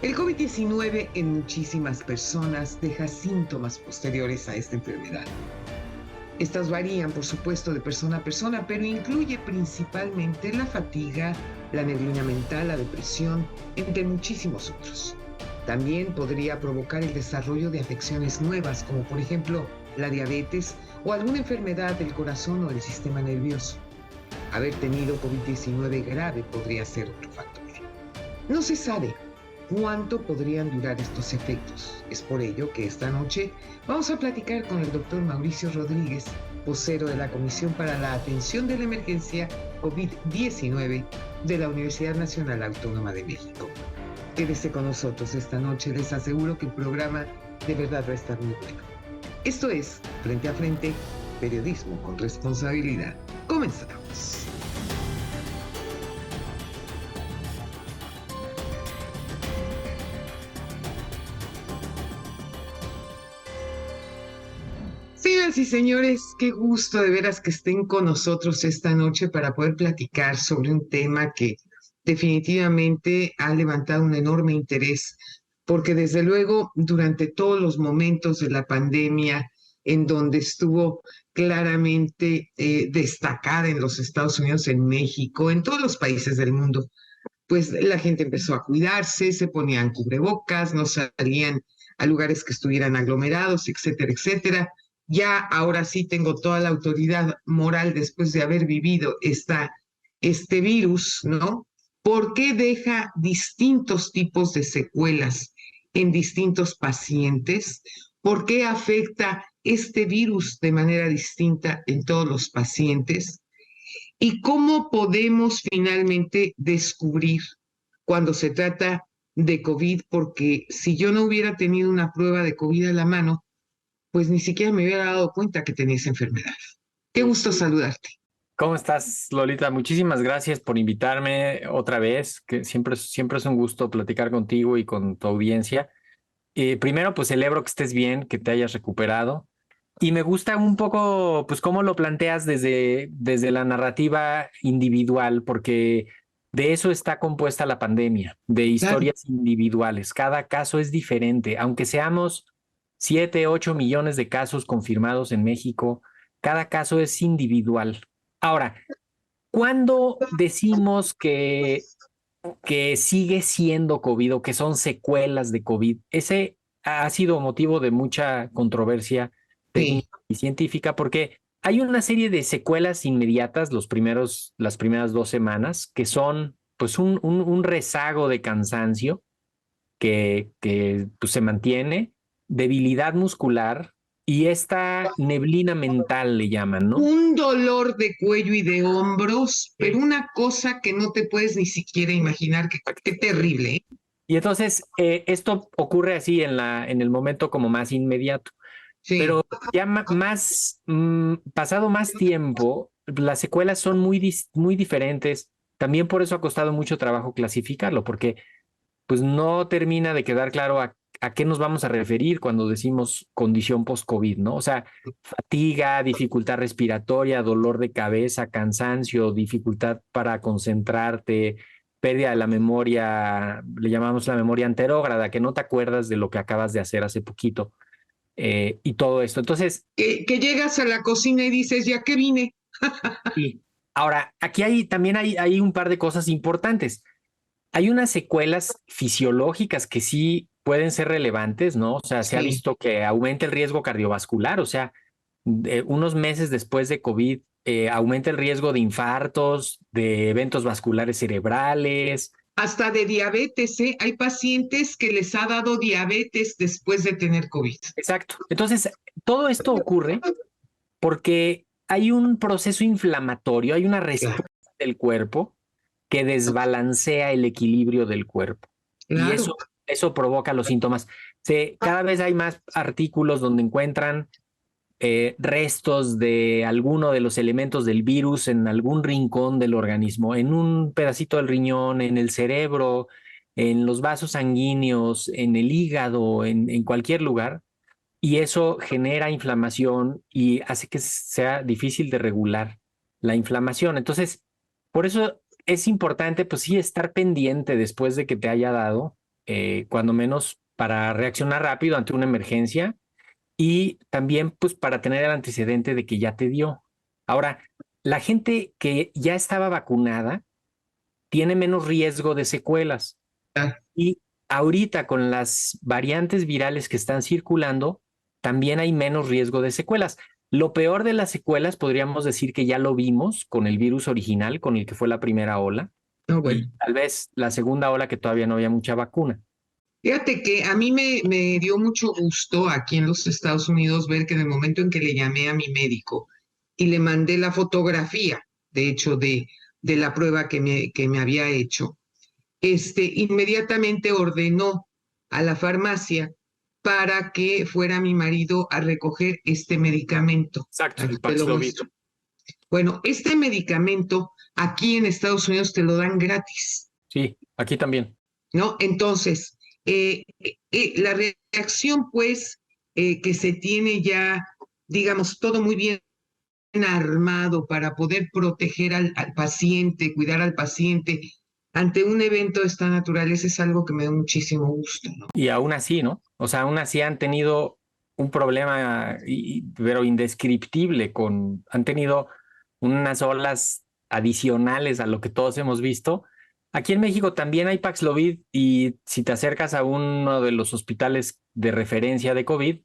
El COVID-19 en muchísimas personas deja síntomas posteriores a esta enfermedad. Estas varían, por supuesto, de persona a persona, pero incluye principalmente la fatiga, la neblina mental, la depresión, entre muchísimos otros. También podría provocar el desarrollo de afecciones nuevas, como por ejemplo la diabetes o alguna enfermedad del corazón o del sistema nervioso. Haber tenido COVID-19 grave podría ser otro factor. No se sabe cuánto podrían durar estos efectos. Es por ello que esta noche vamos a platicar con el doctor Mauricio Rodríguez, vocero de la Comisión para la Atención de la Emergencia COVID-19 de la Universidad Nacional Autónoma de México. Quédese con nosotros esta noche, les aseguro que el programa de verdad va a estar muy bueno. Esto es Frente a Frente, periodismo con responsabilidad. Comenzamos. Señoras y señores, qué gusto de veras que estén con nosotros esta noche para poder platicar sobre un tema que definitivamente ha levantado un enorme interés, porque desde luego durante todos los momentos de la pandemia, en donde estuvo claramente destacada en los Estados Unidos, en México, en todos los países del mundo, pues la gente empezó a cuidarse, se ponían cubrebocas, no salían a lugares que estuvieran aglomerados, etcétera, etcétera. Ya ahora sí tengo toda la autoridad moral después de haber vivido este virus, ¿no? ¿Por qué deja distintos tipos de secuelas en distintos pacientes? ¿Por qué afecta este virus de manera distinta en todos los pacientes? ¿Y cómo podemos finalmente descubrir cuando se trata de COVID? Porque si yo no hubiera tenido una prueba de COVID a la mano, pues ni siquiera me hubiera dado cuenta que tenía esa enfermedad. Qué gusto saludarte. ¿Cómo estás, Lolita? Muchísimas gracias por invitarme otra vez, que siempre es un gusto platicar contigo y con tu audiencia. Primero, pues celebro que estés bien, que te hayas recuperado. Y me gusta un poco, pues, cómo lo planteas desde la narrativa individual, porque de eso está compuesta la pandemia, de Claro. historias individuales. Cada caso es diferente, aunque seamos 7, 8 millones de casos confirmados en México, cada caso es individual. Ahora, ¿cuándo decimos que sigue siendo COVID o que son secuelas de COVID? Ese ha sido motivo de mucha controversia Sí. técnica y científica porque hay una serie de secuelas inmediatas las primeras 2 semanas que son pues un rezago de cansancio que pues, se mantiene, debilidad muscular y esta neblina mental le llaman, ¿no? Un dolor de cuello y de hombros, pero una cosa que no te puedes ni siquiera imaginar, qué terrible, ¿eh? Y entonces esto ocurre así en el momento como más inmediato. Sí, Pero ya pasado más tiempo, las secuelas son muy diferentes. También por eso ha costado mucho trabajo clasificarlo, porque pues no termina de quedar claro a qué nos vamos a referir cuando decimos condición post-COVID, ¿no? O sea, fatiga, dificultad respiratoria, dolor de cabeza, cansancio, dificultad para concentrarte, pérdida de la memoria, le llamamos la memoria anterógrada, que no te acuerdas de lo que acabas de hacer hace poquito, y todo esto. Entonces, que llegas a la cocina y dices, ¿ya qué vine? sí. Ahora, aquí también hay un par de cosas importantes. Hay unas secuelas fisiológicas que sí pueden ser relevantes, ¿no? O sea, se ha Sí. visto que aumenta el riesgo cardiovascular, o sea, unos meses después de COVID, aumenta el riesgo de infartos, de eventos vasculares cerebrales. Hasta de diabetes, ¿eh? Hay pacientes que les ha dado diabetes después de tener COVID. Exacto. Entonces, todo esto ocurre porque hay un proceso inflamatorio, hay una Claro, respuesta del cuerpo que desbalancea el equilibrio del cuerpo. Y claro. eso provoca los síntomas. Cada vez hay más artículos donde encuentran restos de alguno de los elementos del virus en algún rincón del organismo, en un pedacito del riñón, en el cerebro, en los vasos sanguíneos, en el hígado, en cualquier lugar. Y eso genera inflamación y hace que sea difícil de regular la inflamación. Entonces, por eso es importante, pues sí, estar pendiente después de que te haya dado cuando menos para reaccionar rápido ante una emergencia y también pues para tener el antecedente de que ya te dio. Ahora, la gente que ya estaba vacunada tiene menos riesgo de secuelas. Ah, Y ahorita con las variantes virales que están circulando, también hay menos riesgo de secuelas. Lo peor de las secuelas podríamos decir que ya lo vimos con el virus original, con el que fue la primera ola, no, y bueno. tal vez la segunda ola que todavía no había mucha vacuna. Fíjate que a mí me dio mucho gusto aquí en los Estados Unidos ver que en el momento en que le llamé a mi médico y le mandé la fotografía, de hecho, de la prueba que me había hecho, inmediatamente ordenó a la farmacia para que fuera mi marido a recoger este medicamento. Exacto, Aquí el te lo Paxlovid. muestro. Bueno, este medicamento aquí en Estados Unidos te lo dan gratis, Sí, aquí también. ¿no? Entonces, la reacción, pues, que se tiene ya, digamos, todo muy bien armado para poder proteger al paciente, cuidar al paciente ante un evento de esta naturaleza es algo que me da muchísimo gusto, ¿no? Y aún así, ¿no? O sea, aún así han tenido un problema, pero indescriptible, han tenido unas olas adicionales a lo que todos hemos visto. Aquí en México también hay Paxlovid y si te acercas a uno de los hospitales de referencia de COVID,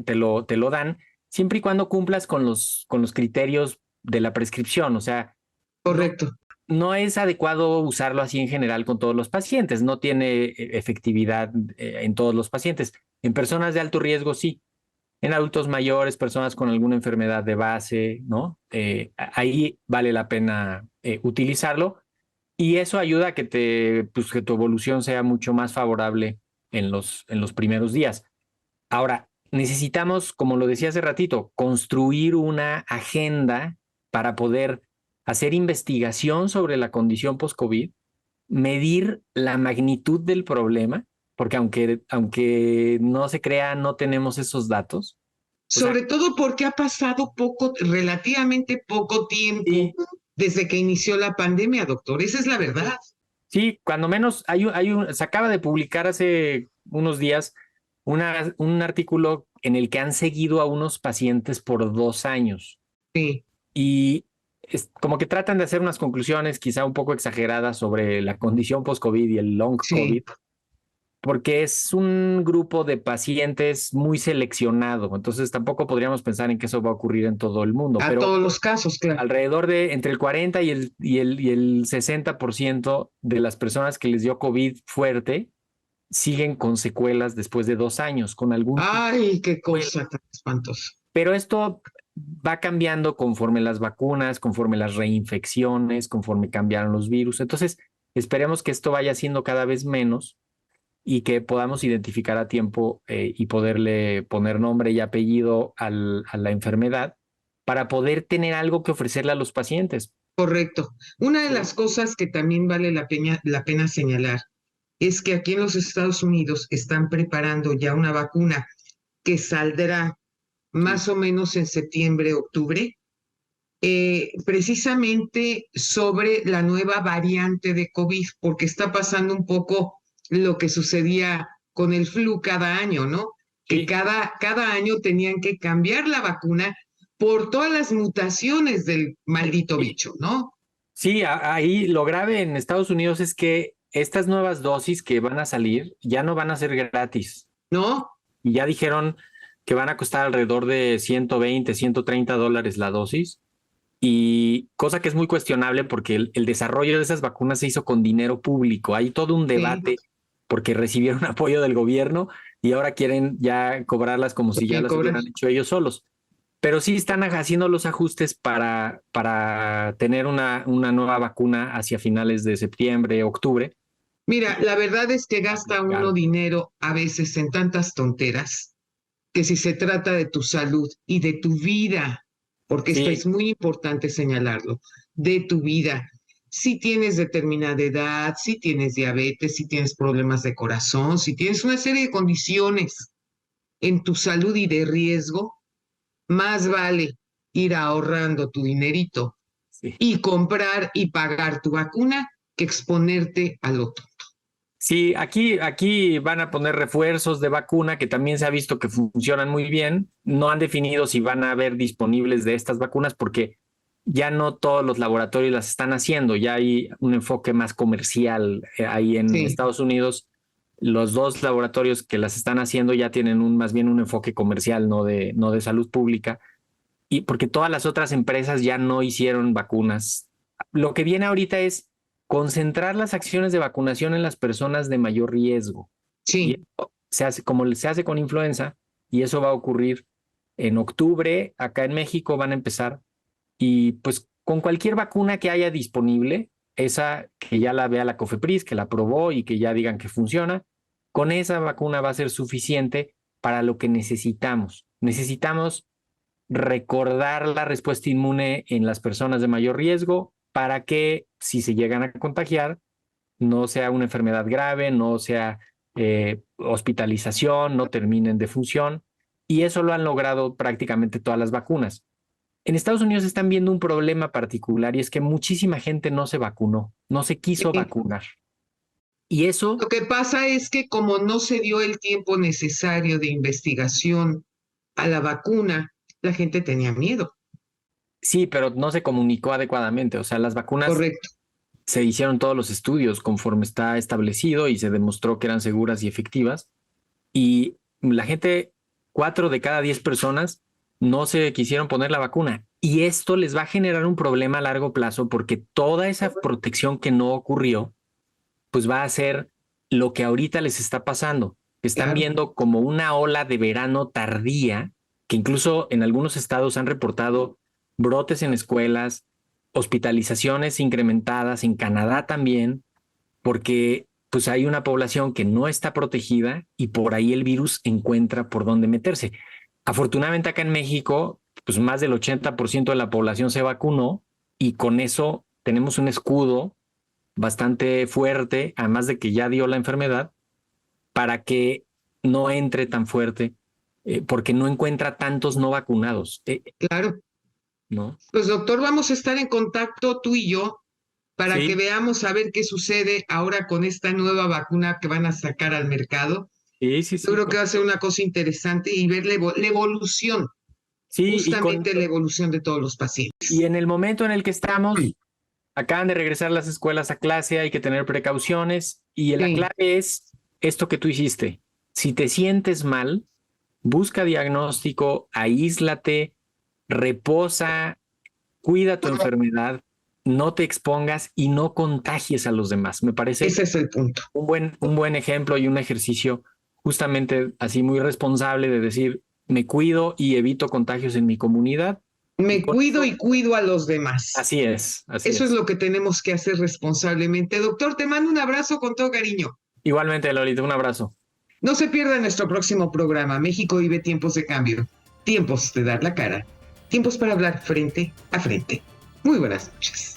te lo dan, siempre y cuando cumplas con los criterios de la prescripción. O sea, no, Correcto, no es adecuado usarlo así en general con todos los pacientes, no tiene efectividad en todos los pacientes. En personas de alto riesgo sí, en adultos mayores, personas con alguna enfermedad de base, ¿no? Ahí vale la pena utilizarlo y eso ayuda a que, pues, que tu evolución sea mucho más favorable en los primeros días. Ahora, necesitamos, como lo decía hace ratito, construir una agenda para poder hacer investigación sobre la condición post-COVID, medir la magnitud del problema, porque aunque no se crea, no tenemos esos datos. O sea, sobre todo porque ha pasado poco, relativamente poco tiempo sí, desde que inició la pandemia, doctor. Esa es la verdad. sí, cuando menos se acaba de publicar hace unos días un artículo en el que han seguido a unos pacientes por 2 años. Sí, Y como que tratan de hacer unas conclusiones quizá un poco exageradas sobre la condición post-COVID y el long sí, COVID, porque es un grupo de pacientes muy seleccionado, entonces tampoco podríamos pensar en que eso va a ocurrir en todo el mundo, a pero todos los casos, claro. alrededor de entre el 40 y el 60% de las personas que les dio COVID fuerte siguen con secuelas después de 2 años, con algún tipo Ay, qué de secuela. cosa tan espantosa. Pero esto va cambiando conforme las vacunas, conforme las reinfecciones, conforme cambiaron los virus. Entonces, esperemos que esto vaya siendo cada vez menos y que podamos identificar a tiempo y poderle poner nombre y apellido a la enfermedad para poder tener algo que ofrecerle a los pacientes. Correcto. Una de Sí, las cosas que también vale la pena señalar es que aquí en los Estados Unidos están preparando ya una vacuna que saldrá sí, más o menos en septiembre, octubre, precisamente sobre la nueva variante de COVID, porque está pasando un poco lo que sucedía con el flu cada año, ¿no? Que sí. cada año tenían que cambiar la vacuna por todas las mutaciones del maldito Sí, bicho, ¿no? sí, ahí lo grave en Estados Unidos es que estas nuevas dosis que van a salir ya no van a ser gratis. ¿No? Y ya dijeron que van a costar alrededor de 120, $130 la dosis. Y cosa que es muy cuestionable porque el desarrollo de esas vacunas se hizo con dinero público. Hay todo un Sí, debate porque recibieron apoyo del gobierno y ahora quieren ya cobrarlas como si ya quieren las cobrar. hubieran hecho ellos solos. Pero sí están haciendo los ajustes para tener una nueva vacuna hacia finales de septiembre, octubre. Mira, la verdad es que gasta uno Claro. dinero a veces en tantas tonteras que si se trata de tu salud y de tu vida, porque esto es Sí, muy importante señalarlo, de tu vida. Si tienes determinada edad, si tienes diabetes, si tienes problemas de corazón, si tienes una serie de condiciones en tu salud y de riesgo, más vale ir ahorrando tu dinerito sí. y comprar y pagar tu vacuna que exponerte al otro. Sí, aquí van a poner refuerzos de vacuna que también se ha visto que funcionan muy bien. No han definido si van a haber disponibles de estas vacunas porque ya no todos los laboratorios las están haciendo. Ya hay un enfoque más comercial ahí en Sí, Estados Unidos. Los dos laboratorios que las están haciendo ya tienen más bien un enfoque comercial, no de salud pública. Y porque todas las otras empresas ya no hicieron vacunas. Lo que viene ahorita es concentrar las acciones de vacunación en las personas de mayor riesgo. Y sí. eso se hace como se hace con influenza, y eso va a ocurrir en octubre. Acá en México van a empezar, y pues con cualquier vacuna que haya disponible, esa que ya la vea la COFEPRIS, que la probó y que ya digan que funciona, con esa vacuna va a ser suficiente para lo que necesitamos. Necesitamos recordar la respuesta inmune en las personas de mayor riesgo para que si se llegan a contagiar, no sea una enfermedad grave, no sea hospitalización, no terminen de defunción. Y eso lo han logrado prácticamente todas las vacunas. En Estados Unidos están viendo un problema particular y es que muchísima gente no se vacunó, no se quiso Sí. vacunar. Y eso, Lo que pasa es que como no se dio el tiempo necesario de investigación a la vacuna, la gente tenía miedo. sí, pero no se comunicó adecuadamente. O sea, las vacunas Correcto. se hicieron todos los estudios conforme está establecido y se demostró que eran seguras y efectivas. Y la gente, 4 de cada 10 personas, no se quisieron poner la vacuna. Y esto les va a generar un problema a largo plazo porque toda esa protección que no ocurrió, pues va a ser lo que ahorita les está pasando. Están Claro. viendo como una ola de verano tardía, que incluso en algunos estados han reportado brotes en escuelas, hospitalizaciones incrementadas, en Canadá también, porque pues hay una población que no está protegida y por ahí el virus encuentra por dónde meterse. Afortunadamente acá en México, pues más del 80% de la población se vacunó y con eso tenemos un escudo bastante fuerte, además de que ya dio la enfermedad, para que no entre tan fuerte, porque no encuentra tantos no vacunados, Claro. ¿no? Pues doctor, vamos a estar en contacto tú y yo para que Sí, veamos a ver qué sucede ahora con esta nueva vacuna que van a sacar al mercado. sí, sí, Yo sí. creo que va a ser una cosa interesante y ver la evolución, Sí, justamente la evolución de todos los y pacientes. en el momento en el que estamos, acaban de regresar las escuelas a clase, hay que tener precauciones y la Sí, clave es esto que tú hiciste. Si te sientes mal, busca diagnóstico, aíslate, reposa, cuida tu enfermedad, no te expongas y no contagies a los demás. Me parece ese es el punto. un buen ejemplo y un ejercicio justamente así muy responsable de decir, me cuido y evito contagios en mi comunidad. Y Me con cuido eso, y cuido a los demás. así es, así Eso es es. lo que tenemos que hacer responsablemente. Doctor, te mando un abrazo con todo cariño. Igualmente, Lolita, un abrazo. No se pierda nuestro próximo programa. México vive tiempos de cambio, tiempos de dar la cara, tiempos para hablar frente a frente. Muy buenas noches.